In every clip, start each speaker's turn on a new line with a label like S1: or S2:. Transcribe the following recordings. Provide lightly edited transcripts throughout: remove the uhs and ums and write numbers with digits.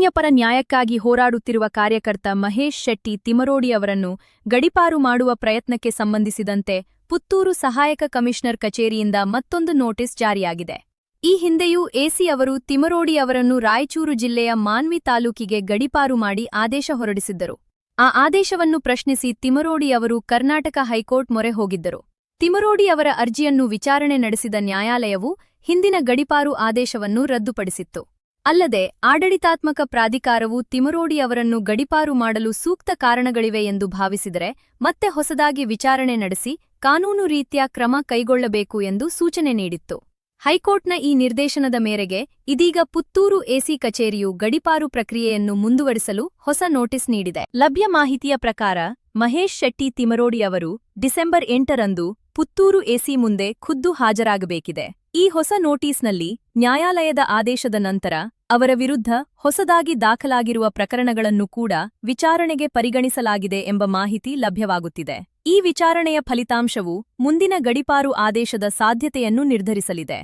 S1: ಸಾಮಾನ್ಯಪರ ನ್ಯಾಯಕ್ಕಾಗಿ ಹೋರಾಡುತ್ತಿರುವ ಕಾರ್ಯಕರ್ತ ಮಹೇಶ್ ಶೆಟ್ಟಿ ತಿಮರೋಡಿ ಅವರನ್ನು ಗಡೀಪಾರು ಮಾಡುವ ಪ್ರಯತ್ನಕ್ಕೆ ಸಂಬಂಧಿಸಿದಂತೆ ಪುತ್ತೂರು ಸಹಾಯಕ ಕಮಿಷನರ್ ಕಚೇರಿಯಿಂದ ಮತ್ತೊಂದು ನೋಟಿಸ್ ಜಾರಿಯಾಗಿದೆ. ಈ ಹಿಂದೆಯೂ ಎಸಿ ಅವರು ತಿಮರೋಡಿ ಅವರನ್ನು ರಾಯಚೂರು ಜಿಲ್ಲೆಯ ಮಾನ್ವಿ ತಾಲೂಕಿಗೆ ಗಡೀಪಾರು ಮಾಡಿ ಆದೇಶ ಹೊರಡಿಸಿದ್ದರು. ಆ ಆದೇಶವನ್ನು ಪ್ರಶ್ನಿಸಿ ತಿಮರೋಡಿ ಅವರು ಕರ್ನಾಟಕ ಹೈಕೋರ್ಟ್ ಮೊರೆ ಹೋಗಿದ್ದರು. ತಿಮರೋಡಿ ಅವರ ಅರ್ಜಿಯನ್ನು ವಿಚಾರಣೆ ನಡೆಸಿದ ನ್ಯಾಯಾಲಯವು ಹಿಂದಿನ ಗಡೀಪಾರು ಆದೇಶವನ್ನು ರದ್ದುಪಡಿಸಿತ್ತು. ಅಲ್ಲದೆ ಆಡಳಿತಾತ್ಮಕ ಪ್ರಾಧಿಕಾರವು ತಿಮರೋಡಿ ಅವರನ್ನು ಗಡೀಪಾರು ಮಾಡಲು ಸೂಕ್ತ ಕಾರಣಗಳಿವೆ ಎಂದು ಭಾವಿಸಿದರೆ ಮತ್ತೆ ಹೊಸದಾಗಿ ವಿಚಾರಣೆ ನಡೆಸಿ ಕಾನೂನು ರೀತ್ಯ ಕ್ರಮ ಕೈಗೊಳ್ಳಬೇಕು ಎಂದು ಸೂಚನೆ ನೀಡಿತ್ತು. ಹೈಕೋರ್ಟ್ನ ಈ ನಿರ್ದೇಶನದ ಮೇರೆಗೆ ಇದೀಗ ಪುತ್ತೂರು ಎಸಿ ಕಚೇರಿಯು ಗಡೀಪಾರು ಪ್ರಕ್ರಿಯೆಯನ್ನು ಮುಂದುವರಿಸಲು ಹೊಸ ನೋಟಿಸ್ ನೀಡಿದೆ. ಲಭ್ಯ ಮಾಹಿತಿಯ ಪ್ರಕಾರ ಮಹೇಶ್ ಶೆಟ್ಟಿ ತಿಮರೋಡಿ ಅವರು ಡಿಸೆಂಬರ್ 8ರಂದು ಪುತ್ತೂರು ಎಸಿ ಮುಂದೆ ಖುದ್ದು ಹಾಜರಾಗಬೇಕಿದೆ. ಈ ಹೊಸ ನೋಟಿಸ್ನಲ್ಲಿ ನ್ಯಾಯಾಲಯದ ಆದೇಶದ ನಂತರ ಅವರ ವಿರುದ್ಧ ಹೊಸದಾಗಿ ದಾಖಲಾಗಿರುವ ಪ್ರಕರಣಗಳನ್ನು ಕೂಡ ವಿಚಾರಣೆಗೆ ಪರಿಗಣಿಸಲಾಗಿದೆ ಎಂಬ ಮಾಹಿತಿ ಲಭ್ಯವಾಗುತ್ತಿದೆ. ಈ ವಿಚಾರಣೆಯ ಫಲಿತಾಂಶವು ಮುಂದಿನ ಗಡೀಪಾರು ಆದೇಶದ ಸಾಧ್ಯತೆಯನ್ನು ನಿರ್ಧರಿಸಲಿದೆ.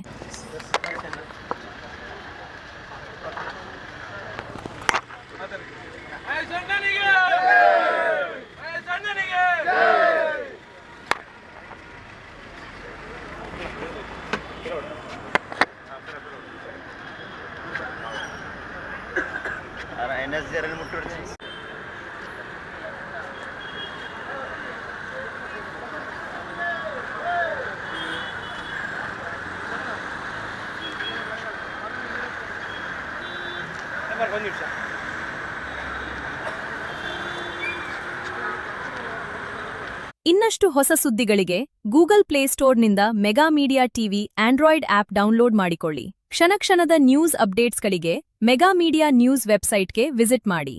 S1: ಇನ್ನಷ್ಟು ಹೊಸ ಸುದ್ದಿಗಳಿಗೆ ಗೂಗಲ್ ಪ್ಲೇಸ್ಟೋರ್ನಿಂದ Mega Media TV Android app download ಮಾಡಿಕೊಳ್ಳಿ. ಕ್ಷಣ ಕ್ಷಣದ ನ್ಯೂಸ್ ಅಪ್ಡೇಟ್ಸ್ಗಳಿಗೆ ಮೆಗಾ ಮೀಡಿಯಾ ನ್ಯೂಸ್ ವೆಬ್ಸೈಟ್ಗೆ ವಿಸಿಟ್ ಮಾಡಿ.